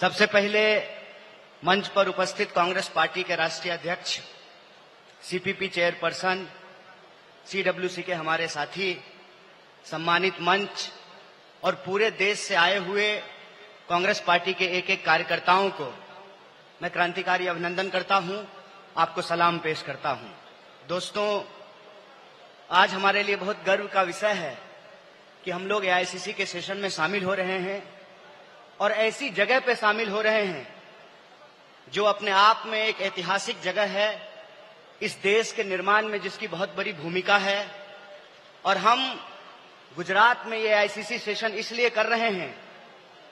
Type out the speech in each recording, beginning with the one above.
सबसे पहले मंच पर उपस्थित कांग्रेस पार्टी के राष्ट्रीय अध्यक्ष, सीपीपी चेयरपर्सन, सीडब्ल्यूसी के हमारे साथी, सम्मानित मंच और पूरे देश से आए हुए कांग्रेस पार्टी के एक एक कार्यकर्ताओं को मैं क्रांतिकारी अभिनंदन करता हूं, आपको सलाम पेश करता हूं। दोस्तों, आज हमारे लिए बहुत गर्व का विषय है कि हम लोग एआईसीसी के सेशन में शामिल हो रहे हैं और ऐसी जगह पे शामिल हो रहे हैं जो अपने आप में एक ऐतिहासिक जगह है, इस देश के निर्माण में जिसकी बहुत बड़ी भूमिका है। और हम गुजरात में ये एआईसीसी सेशन इसलिए कर रहे हैं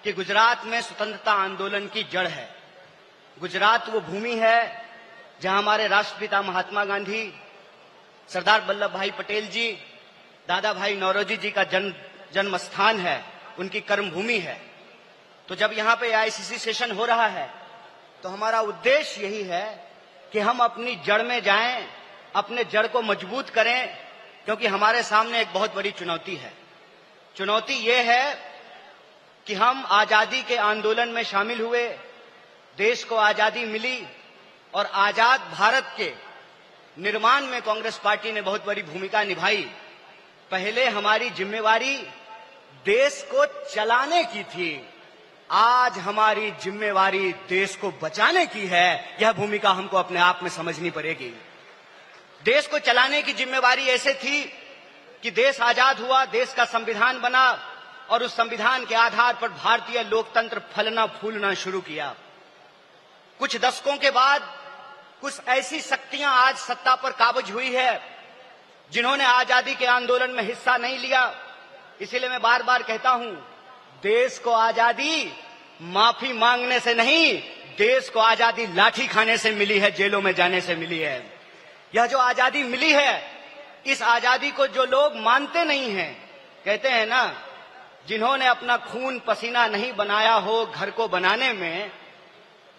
कि गुजरात में स्वतंत्रता आंदोलन की जड़ है। गुजरात वो भूमि है जहां हमारे राष्ट्रपिता महात्मा गांधी, सरदार वल्लभ भाई पटेल जी, दादा भाई नौरोजी जी का जन्म स्थान है, उनकी कर्मभूमि है। तो जब यहाँ पे एआईसीसी सेशन हो रहा है तो हमारा उद्देश्य यही है कि हम अपनी जड़ में जाएं, अपने जड़ को मजबूत करें, क्योंकि हमारे सामने एक बहुत बड़ी चुनौती है। चुनौती ये है कि हम आजादी के आंदोलन में शामिल हुए, देश को आजादी मिली और आजाद भारत के निर्माण में कांग्रेस पार्टी ने बहुत बड़ी भूमिका निभाई। पहले हमारी जिम्मेवारी देश को चलाने की थी, आज हमारी जिम्मेवारी देश को बचाने की है। यह भूमिका हमको अपने आप में समझनी पड़ेगी। देश को चलाने की जिम्मेवारी ऐसे थी कि देश आजाद हुआ, देश का संविधान बना और उस संविधान के आधार पर भारतीय लोकतंत्र फलना फूलना शुरू किया। कुछ दशकों के बाद कुछ ऐसी शक्तियां आज सत्ता पर काबिज हुई है जिन्होंने आजादी के आंदोलन में हिस्सा नहीं लिया। इसीलिए मैं बार बार कहता हूं, देश को आजादी माफी मांगने से नहीं, देश को आजादी लाठी खाने से मिली है, जेलों में जाने से मिली है। यह जो आजादी मिली है, इस आजादी को जो लोग मानते नहीं हैं, कहते हैं ना, जिन्होंने अपना खून पसीना नहीं बनाया हो घर को बनाने में,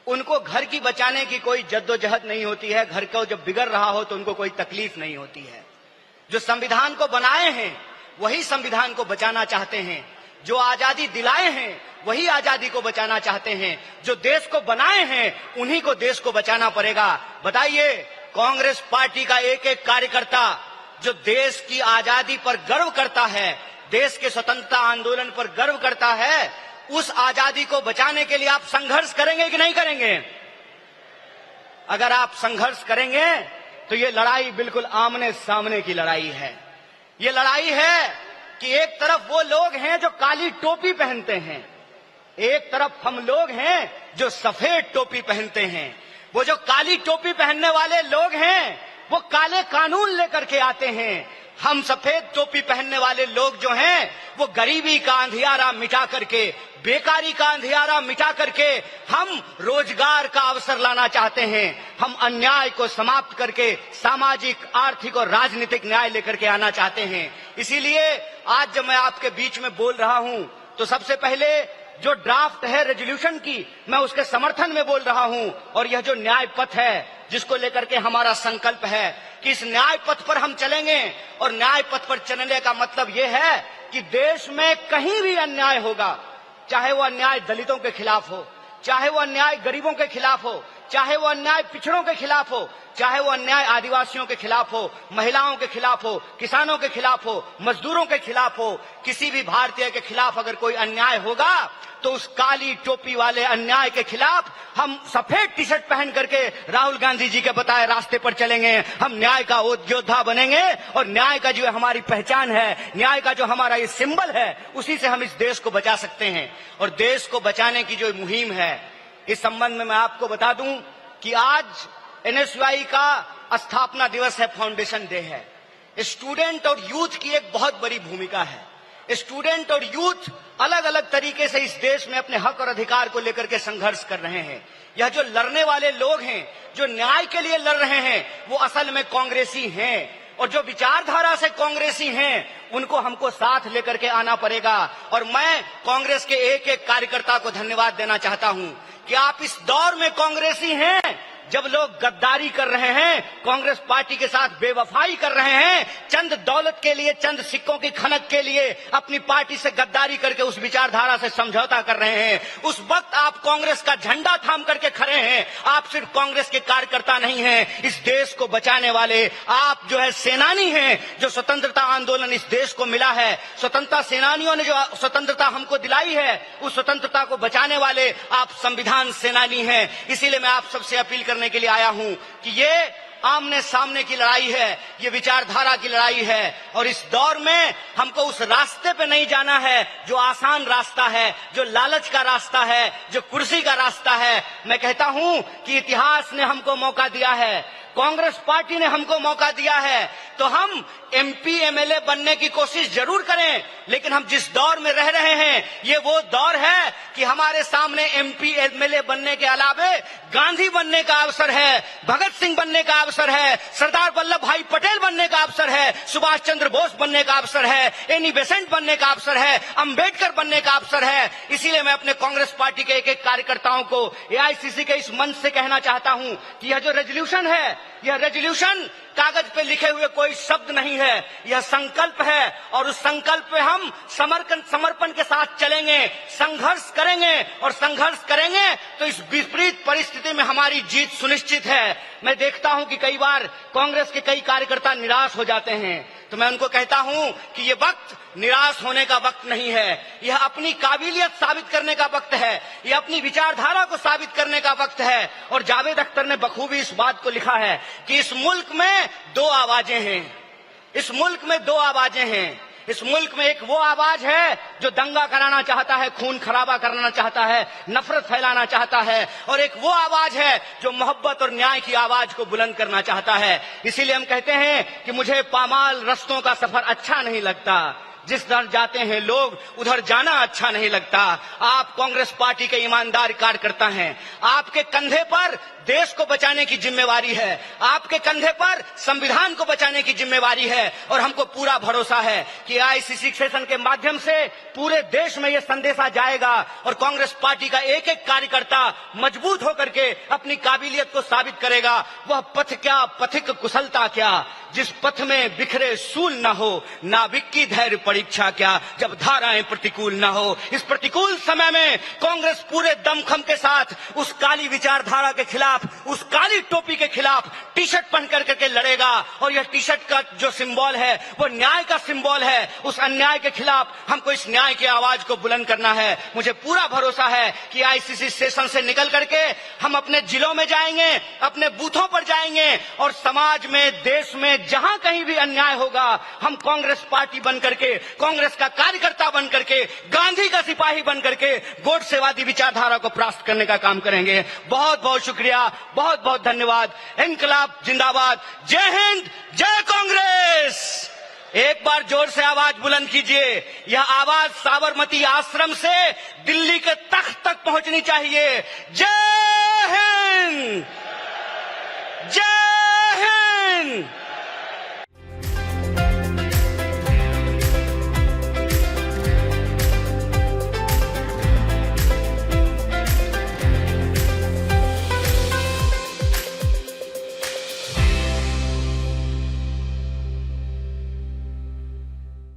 उनको घर की बचाने की कोई जद्दोजहद नहीं होती है। घर को जब बिगड़ रहा हो तो उनको कोई तकलीफ नहीं होती है। जो संविधान को बनाए हैं वही संविधान को बचाना चाहते हैं, जो आजादी दिलाए हैं वही आजादी को बचाना चाहते हैं, जो देश को बनाए हैं उन्हीं को देश को बचाना पड़ेगा। बताइए, कांग्रेस पार्टी का एक एक कार्यकर्ता जो देश की आजादी पर गर्व करता है, देश के स्वतंत्रता आंदोलन पर गर्व करता है, उस आजादी को बचाने के लिए आप संघर्ष करेंगे कि नहीं करेंगे? अगर आप संघर्ष करेंगे तो ये लड़ाई बिल्कुल आमने सामने की लड़ाई है। ये लड़ाई है कि एक तरफ वो लोग हैं जो काली टोपी पहनते हैं, एक तरफ हम लोग हैं जो सफेद टोपी पहनते हैं। वो जो काली टोपी पहनने वाले लोग हैं वो काले कानून लेकर के आते हैं। हम सफेद टोपी पहनने वाले लोग जो हैं वो गरीबी का अंधियारा मिटा करके, बेकारी का अंधियारा मिटा करके हम रोजगार का अवसर लाना चाहते हैं। हम अन्याय को समाप्त करके सामाजिक, आर्थिक और राजनीतिक न्याय लेकर के आना चाहते हैं। इसीलिए आज जब मैं आपके बीच में बोल रहा हूं तो सबसे पहले जो ड्राफ्ट है रेजोल्यूशन की, मैं उसके समर्थन में बोल रहा हूं। और यह जो न्याय पथ है जिसको लेकर के हमारा संकल्प है कि इस न्याय पथ पर हम चलेंगे, और न्याय पथ पर चलने का मतलब यह है कि देश में कहीं भी अन्याय होगा, चाहे वो अन्याय दलितों के खिलाफ हो, चाहे वो अन्याय गरीबों के खिलाफ हो, चाहे वो अन्याय पिछड़ों के खिलाफ हो, चाहे वो अन्याय आदिवासियों के खिलाफ हो, महिलाओं के खिलाफ हो, किसानों के खिलाफ हो, मजदूरों के खिलाफ हो, किसी भी भारतीय के खिलाफ अगर कोई अन्याय होगा तो उस काली टोपी वाले अन्याय के खिलाफ हम सफेद टी शर्ट पहन करके राहुल गांधी जी के बताए रास्ते पर चलेंगे। हम न्याय का योद्धा बनेंगे और न्याय का जो हमारी पहचान है, न्याय का जो हमारा ये सिंबल है, उसी से हम इस देश को बचा सकते हैं। और देश को बचाने की जो मुहिम है, इस संबंध में मैं आपको बता दूं कि आज एनएसयूआई का स्थापना दिवस है, फाउंडेशन डे है। स्टूडेंट और यूथ की एक बहुत बड़ी भूमिका है। स्टूडेंट और यूथ अलग अलग तरीके से इस देश में अपने हक और अधिकार को लेकर के संघर्ष कर रहे हैं। यह जो लड़ने वाले लोग हैं, जो न्याय के लिए लड़ रहे हैं, वो असल में कांग्रेसी हैं। और जो विचारधारा से कांग्रेसी हैं उनको हमको साथ लेकर के आना पड़ेगा। और मैं कांग्रेस के एक एक कार्यकर्ता को धन्यवाद देना चाहता हूं कि आप इस दौर में कांग्रेसी हैं जब लोग गद्दारी कर रहे हैं, कांग्रेस पार्टी के साथ बेवफाई कर रहे हैं, चंद दौलत के लिए, चंद सिक्कों की खनक के लिए अपनी पार्टी से गद्दारी करके उस विचारधारा से समझौता कर रहे हैं, उस वक्त आप कांग्रेस का झंडा थाम करके खड़े हैं। आप सिर्फ कांग्रेस के कार्यकर्ता नहीं हैं, इस देश को बचाने वाले आप जो है सेनानी हैं। जो स्वतंत्रता आंदोलन इस देश को मिला है, स्वतंत्रता सेनानियों ने जो स्वतंत्रता हमको दिलाई है, उस स्वतंत्रता को बचाने वाले आप संविधान सेनानी हैं। इसीलिए मैं आप सबसे अपील करने के लिए आया हूं कि ये आमने सामने की लड़ाई है, ये विचारधारा की लड़ाई है, और इस दौर में हमको उस रास्ते पे नहीं जाना है जो आसान रास्ता है, जो लालच का रास्ता है, जो कुर्सी का रास्ता है। मैं कहता हूं कि इतिहास ने हमको मौका दिया है, कांग्रेस पार्टी ने हमको मौका दिया है, तो हम एमपी एमएलए बनने की कोशिश जरूर करें, लेकिन हम जिस दौर में रह रहे हैं ये वो दौर है कि हमारे सामने एमपी एमएलए बनने के अलावे गांधी बनने का अवसर है, भगत सिंह बनने का अवसर है, सरदार वल्लभ भाई पटेल बनने का अवसर है, सुभाष चंद्र बोस बनने का अवसर है, एनी बेसेंट बनने का अवसर है, अंबेडकर बनने का अवसर है। इसीलिए मैं अपने कांग्रेस पार्टी के एक एक कार्यकर्ताओं को एआईसीसी के इस मंच से कहना चाहता हूं कि यह जो रेजोल्यूशन है, यह रेजोल्यूशन कागज पे लिखे हुए कोई शब्द नहीं है, यह संकल्प है, और उस संकल्प पे हम समर्पण के साथ चलेंगे, संघर्ष करेंगे, और संघर्ष करेंगे तो इस विपरीत परिस्थिति में हमारी जीत सुनिश्चित है। मैं देखता हूं कि कई बार कांग्रेस के कई कार्यकर्ता निराश हो जाते हैं, तो मैं उनको कहता हूं कि ये वक्त निराश होने का वक्त नहीं है, यह अपनी काबिलियत साबित करने का वक्त है, यह अपनी विचारधारा को साबित करने का वक्त है। और जावेद अख्तर ने बखूबी इस बात को लिखा है कि इस मुल्क में दो आवाजें हैं, इस मुल्क में दो आवाजें हैं। इस मुल्क में एक वो आवाज है जो दंगा कराना चाहता है, खून खराबा करना चाहता है, नफरत फैलाना चाहता है, और एक वो आवाज है जो मोहब्बत और न्याय की आवाज को बुलंद करना चाहता है। इसीलिए हम कहते हैं कि मुझे पामाल रस्तों का सफर अच्छा नहीं लगता, जिस दर जाते हैं लोग उधर जाना अच्छा नहीं लगता। आप कांग्रेस पार्टी के ईमानदार कार्यकर्ता हैं, आपके कंधे पर देश को बचाने की जिम्मेवारी है, आपके कंधे पर संविधान को बचाने की जिम्मेवारी है, और हमको पूरा भरोसा है कि आईसीसी सेशन के माध्यम से पूरे देश में यह संदेशा जाएगा, और कांग्रेस पार्टी का एक एक कार्यकर्ता मजबूत होकर के अपनी काबिलियत को साबित करेगा। वह पथ क्या, पथिक कुशलता क्या, जिस पथ में बिखरे सूल न हो, नाविक की धैर्य परीक्षा क्या, जब धाराएं प्रतिकूल न हो। इस प्रतिकूल समय में कांग्रेस पूरे दमखम के साथ उस काली विचारधारा के खिलाफ, उस काली टोपी के खिलाफ टी शर्ट पहन करके लड़ेगा, और यह टी शर्ट का जो सिंबल है वो न्याय का सिंबल है। उस अन्याय के खिलाफ हमको इस न्याय की आवाज को बुलंद करना है। मुझे पूरा भरोसा है कि आईसीसी सेशन से निकल करके हम अपने जिलों में जाएंगे, अपने बूथों पर जाएंगे, और समाज में, देश में जहां कहीं भी अन्याय होगा, हम कांग्रेस पार्टी बन करके, कांग्रेस का कार्यकर्ता बन करके, गांधी का सिपाही बन करके गोडसेवादी विचारधारा को परास्त करने का काम करेंगे। बहुत बहुत शुक्रिया, बहुत बहुत धन्यवाद। इनकलाब जिंदाबाद, जय हिंद, जय कांग्रेस। एक बार जोर से आवाज बुलंद कीजिए। यह आवाज साबरमती आश्रम से दिल्ली के तख्त तक पहुंचनी चाहिए। जय हिंद, जय